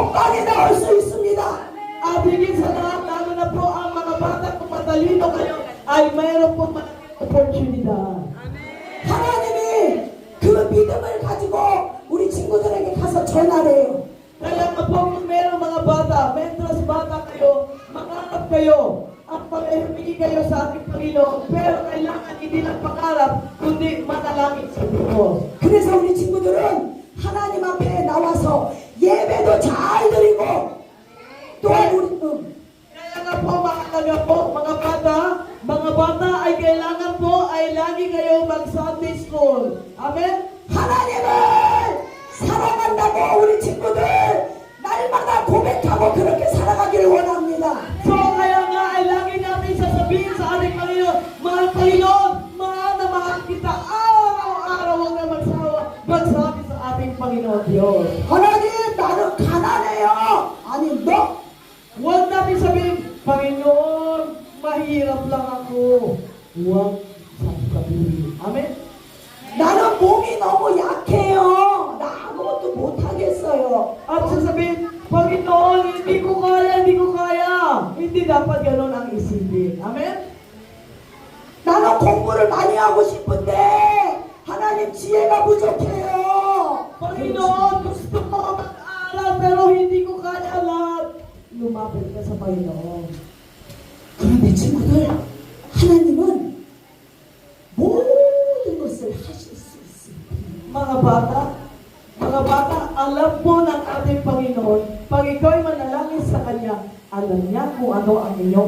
건강에 나올 수 있습니다. At higit sa lahat, lalo na po ang mga bata kung matalino kayo, ay mayroon po malaking oportunidad. 하나님이 그 믿음을 가지고 우리 친구들에게 가서 전하래요. Kaya nga po kung mayroong mga bata, mentors bata kayo, mangarap kayo, at pag-ibigay kayo sa ating Panginoon, pero kailangan hindi lang pangarap, kundi manalangin sa Diyos. 그래서 우리 친구들은 하나님 앞에 나와서 예배도 잘 드리고 또한 우리 Kaya nga po mga bata ay kailangan po ay lagi kayo mag-Sunday school. Amen? 하나님을 사랑한다고 우리 친구들 날마다 고백하고 그렇게 살아가기를 원합니다. So kaya nga ay lagi natin sasabihin sa ating Panginoon, mahal Panginoon, mahal na mahal kita, araw-araw huwag na magsabi sa ating Panginoon Diyos. 하나님 나는 가난해요. 아니 너 Huwag natin sabihin, Panginoon, mahirap lang ako. Huwag sasabihin. Amen? 나는 몸이 너무 약해요. 나 아무것도 못하겠어요. At sasabihin, Panginoon, hindi ko kaya. Hindi dapat ganun ang isipin. Amen? 나는 공부를 많이 하고 싶은데 하나님 지혜가 부족해요. Panginoon, gusto ko mag-aral pero hindi ko kaya lahat. Lumapit ka sa Panginoon. 그런데 친구들 하나님은 모든 것을 하실 수 있습니다. Mga bata, alam po ng ating Panginoon, pag ikaw'y manalangin sa Kanya, alam niya kung ano ang inyong